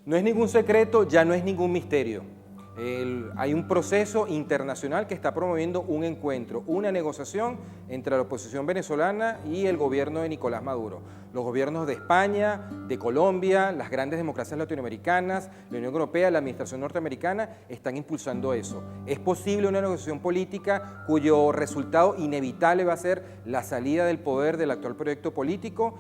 No es ningún secreto, ya no es ningún misterio. Hay un proceso internacional que está promoviendo un encuentro, una negociación entre la oposición venezolana y el gobierno de Nicolás Maduro. Los gobiernos de España, de Colombia, las grandes democracias latinoamericanas, la Unión Europea, la administración norteamericana están impulsando eso. Es posible una negociación política cuyo resultado inevitable va a ser la salida del poder del actual proyecto político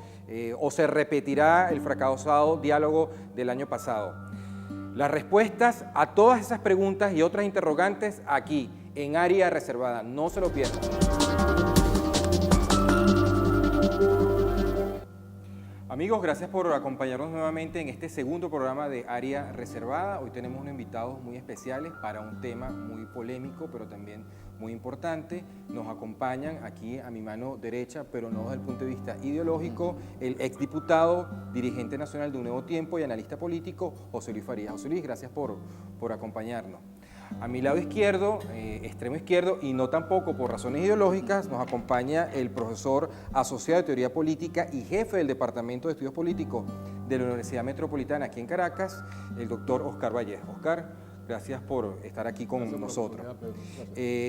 o se repetirá el fracasado diálogo del año pasado. Las respuestas a todas esas preguntas y otras interrogantes aquí, en Área Reservada. No se lo pierdan. Amigos, gracias por acompañarnos nuevamente en este segundo programa de Área Reservada. Hoy tenemos unos invitados muy especiales para un tema muy polémico, pero también muy importante. Nos acompañan aquí a mi mano derecha, pero no desde el punto de vista ideológico, el exdiputado, dirigente nacional de Un Nuevo Tiempo y analista político, José Luis Farías. José Luis, gracias por acompañarnos. A mi lado izquierdo, extremo izquierdo, y no tampoco por razones ideológicas, nos acompaña el profesor asociado de Teoría Política y jefe del Departamento de Estudios Políticos de la Universidad Metropolitana aquí en Caracas, el doctor Oscar Vallejo. Oscar, gracias por estar aquí con nosotros.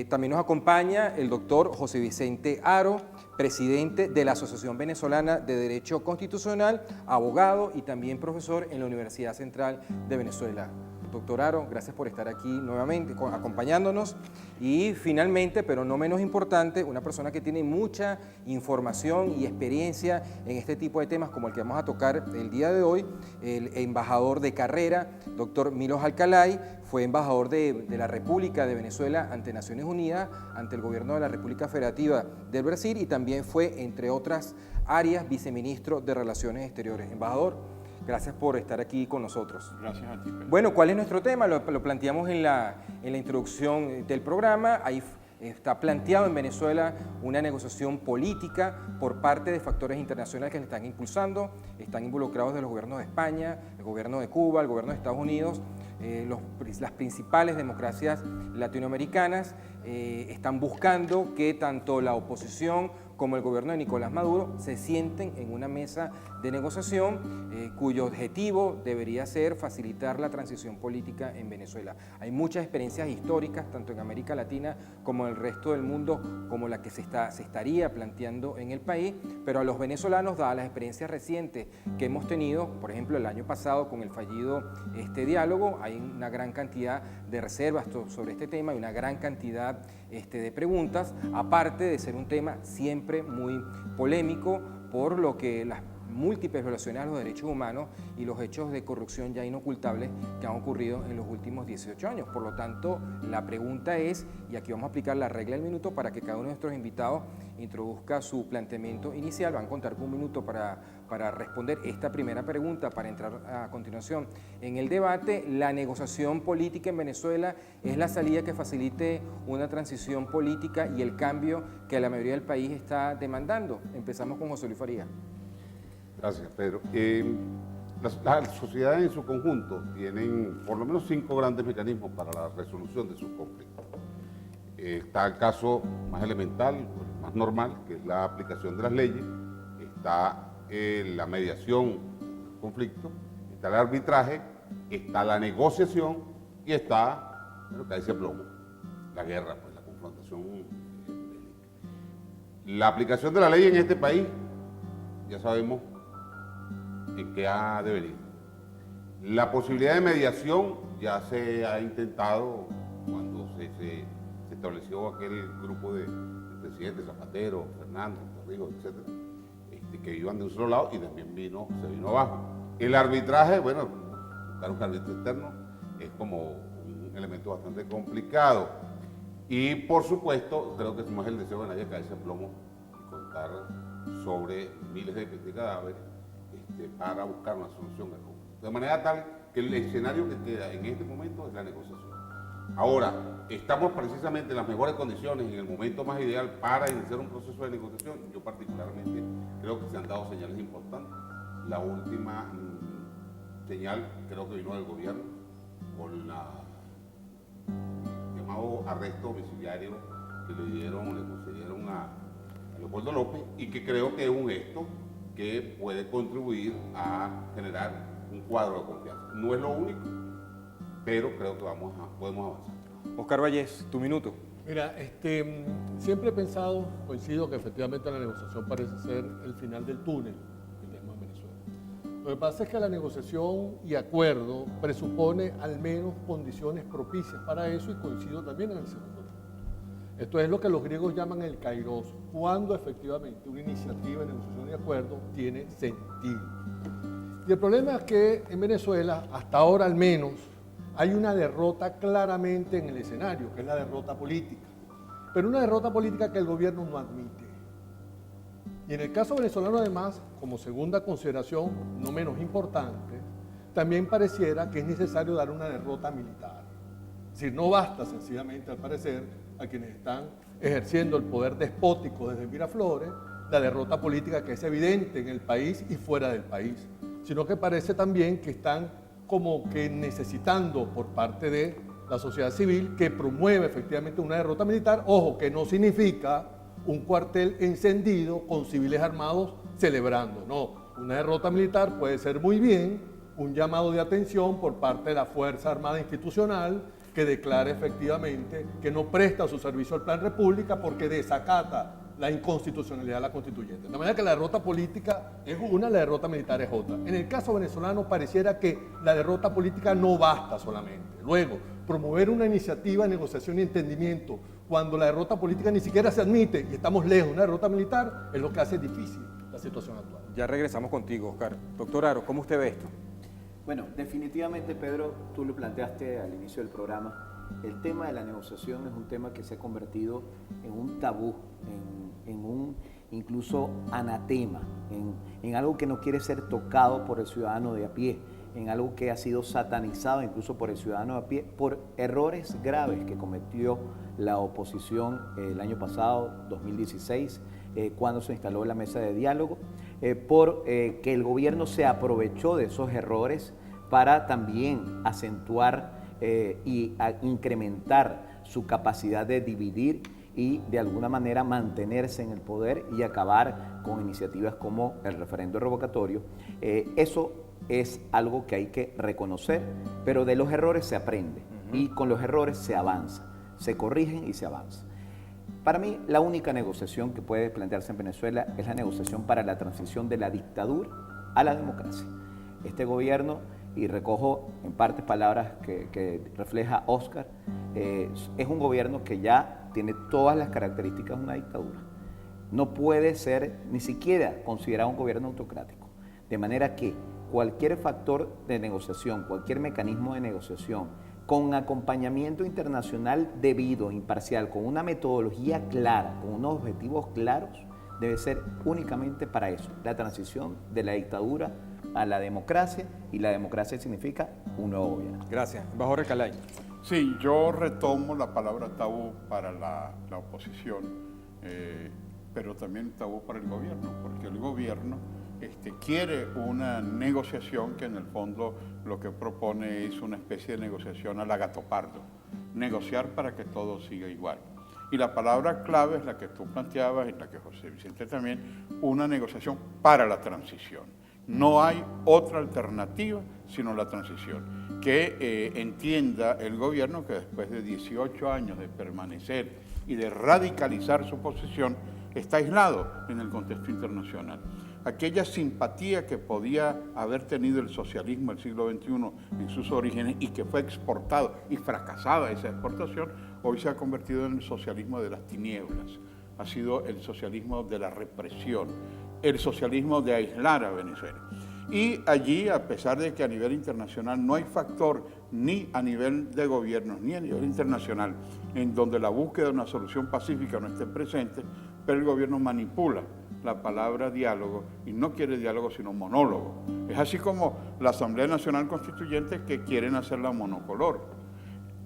También nos acompaña el doctor José Vicente Haro, presidente de la Asociación Venezolana de Derecho Constitucional, abogado y también profesor en la Universidad Central de Venezuela. Doctor Haro, gracias por estar aquí nuevamente acompañándonos. Y finalmente, pero no menos importante, una persona que tiene mucha información y experiencia en este tipo de temas como el que vamos a tocar el día de hoy, el embajador de carrera, doctor Milos Alcalay, fue embajador de la República de Venezuela ante Naciones Unidas, ante el gobierno de la República Federativa del Brasil y también fue, entre otras áreas, viceministro de Relaciones Exteriores. Embajador, gracias por estar aquí con nosotros. Gracias a ti, Pedro. Bueno, ¿cuál es nuestro tema? Lo planteamos en la introducción del programa. Ahí está planteado en Venezuela una negociación política por parte de factores internacionales que le están impulsando. Están involucrados de los gobiernos de España, el gobierno de Cuba, el gobierno de Estados Unidos, las principales democracias latinoamericanas están buscando que tanto la oposición como el gobierno de Nicolás Maduro se sienten en una mesa de negociación cuyo objetivo debería ser facilitar la transición política en Venezuela. Hay muchas experiencias históricas, tanto en América Latina como en el resto del mundo, como la que se estaría planteando en el país, pero a los venezolanos, dadas las experiencias recientes que hemos tenido, por ejemplo, el año pasado con el fallido diálogo, hay una gran cantidad de reservas sobre este tema y una gran cantidad de preguntas, aparte de ser un tema siempre muy polémico por lo que las múltiples violaciones a los derechos humanos y los hechos de corrupción ya inocultables que han ocurrido en los últimos 18 años. Por lo tanto, la pregunta es, y aquí vamos a aplicar la regla del minuto para que cada uno de nuestros invitados introduzca su planteamiento inicial. Van a contar con un minuto para responder esta primera pregunta, para entrar a continuación en el debate. ¿La negociación política en Venezuela es la salida que facilite una transición política y el cambio que la mayoría del país está demandando? Empezamos con José Luis Farías. Gracias, Pedro. Las sociedades en su conjunto tienen por lo menos 5 grandes mecanismos para la resolución de sus conflictos. Está el caso más elemental, más normal, que es la aplicación de las leyes. Está la mediación del conflicto, está el arbitraje, está la negociación y está, bueno, cae ese plomo, la guerra, pues, la confrontación bélica. La aplicación de la ley en este país, ya sabemos en qué ha de venir. La posibilidad de mediación ya se ha intentado cuando se estableció aquel grupo de presidentes, Zapatero, Fernández, Torrijos, etc., que iban de un solo lado y también se vino abajo. El arbitraje, bueno, buscar un árbitro externo es como un elemento bastante complicado. Y por supuesto, creo que no es el deseo de nadie caerse a plomo y contar sobre miles de cadáveres para buscar una solución al conflicto. De manera tal que el escenario que queda en este momento es la negociación. Ahora, estamos precisamente en las mejores condiciones, en el momento más ideal para iniciar un proceso de negociación. Yo particularmente creo que se han dado señales importantes. La última señal creo que vino del gobierno con el llamado arresto domiciliario que le concedieron a Leopoldo López y que creo que es un gesto que puede contribuir a generar un cuadro de confianza. No es lo único, pero creo que podemos avanzar. Oscar Vallés, tu minuto. Mira, siempre he pensado, coincido que efectivamente la negociación parece ser el final del túnel que tenemos en Venezuela. Lo que pasa es que la negociación y acuerdo presupone al menos condiciones propicias para eso, y coincido también en el segundo punto. Esto es lo que los griegos llaman el kairos, cuando efectivamente una iniciativa de negociación y acuerdo tiene sentido. Y el problema es que en Venezuela, hasta ahora al menos, hay una derrota claramente en el escenario, que es la derrota política. Pero una derrota política que el gobierno no admite. Y en el caso venezolano, además, como segunda consideración, no menos importante, también pareciera que es necesario dar una derrota militar. Es decir, no basta sencillamente, al parecer, a quienes están ejerciendo el poder despótico desde Miraflores, la derrota política que es evidente en el país y fuera del país, sino que parece también que están como que necesitando por parte de la sociedad civil que promueva efectivamente una derrota militar, ojo, que no significa un cuartel encendido con civiles armados celebrando, no, una derrota militar puede ser muy bien un llamado de atención por parte de la Fuerza Armada Institucional que declare efectivamente que no presta su servicio al Plan República porque desacata la inconstitucionalidad de la constituyente. De manera que la derrota política es una, la derrota militar es otra. En el caso venezolano pareciera que la derrota política no basta solamente. Luego, promover una iniciativa de negociación y entendimiento cuando la derrota política ni siquiera se admite y estamos lejos de una derrota militar es lo que hace difícil la situación actual. Ya regresamos contigo, Oscar. Doctor Aro, ¿cómo usted ve esto? Bueno, definitivamente, Pedro, tú lo planteaste al inicio del programa. El tema de la negociación es un tema que se ha convertido en un tabú, en un incluso anatema, en algo que no quiere ser tocado por el ciudadano de a pie, en algo que ha sido satanizado incluso por el ciudadano de a pie, por errores graves que cometió la oposición el año pasado, 2016, cuando se instaló la mesa de diálogo, por que el gobierno se aprovechó de esos errores para también acentuar y incrementar su capacidad de dividir y de alguna manera mantenerse en el poder y acabar con iniciativas como el referendo revocatorio. Eso es algo que hay que reconocer, pero de los errores se aprende y con los errores se avanza, se corrigen y se avanza. Para mí, la única negociación que puede plantearse en Venezuela es la negociación para la transición de la dictadura a la democracia. Este gobierno, y recojo en parte palabras que refleja Oscar, es un gobierno que ya tiene todas las características de una dictadura. No puede ser ni siquiera considerado un gobierno autocrático. De manera que cualquier factor de negociación, cualquier mecanismo de negociación, con acompañamiento internacional debido, imparcial, con una metodología clara, con unos objetivos claros, debe ser únicamente para eso, la transición de la dictadura a la democracia, y la democracia significa un nuevo gobierno. Gracias. Bajo Recalay. Sí, yo retomo la palabra tabú para la oposición, pero también tabú para el gobierno, porque el gobierno quiere una negociación que en el fondo lo que propone es una especie de negociación a la Gato Pardo, negociar para que todo siga igual. Y la palabra clave es la que tú planteabas y la que José Vicente también, una negociación para la transición. No hay otra alternativa sino la transición. Que entienda el gobierno que después de 18 años de permanecer y de radicalizar su posición, está aislado en el contexto internacional. Aquella simpatía que podía haber tenido el socialismo del siglo XXI en sus orígenes y que fue exportado y fracasada esa exportación, hoy se ha convertido en el socialismo de las tinieblas. Ha sido el socialismo de la represión, el socialismo de aislar a Venezuela. Y allí, a pesar de que a nivel internacional no hay factor ni a nivel de gobiernos ni a nivel internacional en donde la búsqueda de una solución pacífica no esté presente, pero el gobierno manipula la palabra diálogo y no quiere diálogo sino monólogo. Es así como la Asamblea Nacional Constituyente que quieren hacerla monocolor.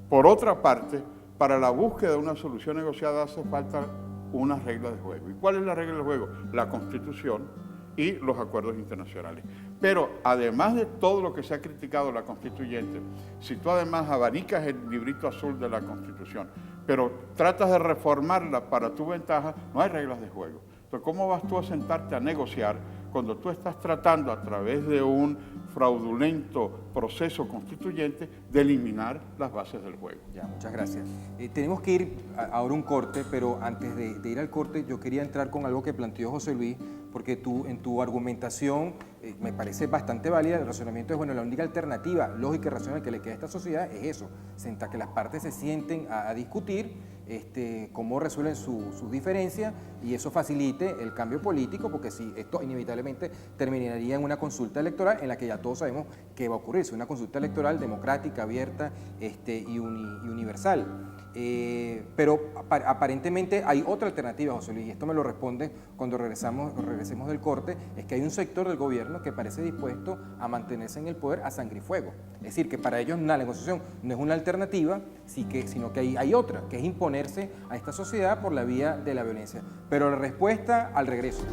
Por otra parte, para la búsqueda de una solución negociada hace falta unas reglas de juego. ¿Y cuál es la regla del juego? La Constitución y los acuerdos internacionales. Pero además de todo lo que se ha criticado la Constituyente, si tú además abanicas el librito azul de la Constitución, pero tratas de reformarla para tu ventaja, no hay reglas de juego. Entonces, ¿cómo vas tú a sentarte a negociar cuando tú estás tratando a través de un fraudulento proceso constituyente de eliminar las bases del juego. Ya, muchas gracias. Tenemos que ir ahora a un corte, pero antes de ir al corte yo quería entrar con algo que planteó José Luis, porque tú en tu argumentación me parece bastante válida. El razonamiento es, bueno, la única alternativa lógica y racional que le queda a esta sociedad es eso, que las partes se sienten a discutir cómo resuelven sus diferencias y eso facilite el cambio político, porque si esto inevitablemente terminaría en una consulta electoral en la que ya todos sabemos qué va a ocurrir, es una consulta electoral democrática, abierta y universal. Pero aparentemente hay otra alternativa, José Luis, y esto me lo responde cuando regresemos del corte, es que hay un sector del gobierno que parece dispuesto a mantenerse en el poder a sangre y fuego. Es decir, que para ellos la negociación no es una alternativa, sino que hay otra, que es imponerse a esta sociedad por la vía de la violencia. Pero la respuesta al regreso.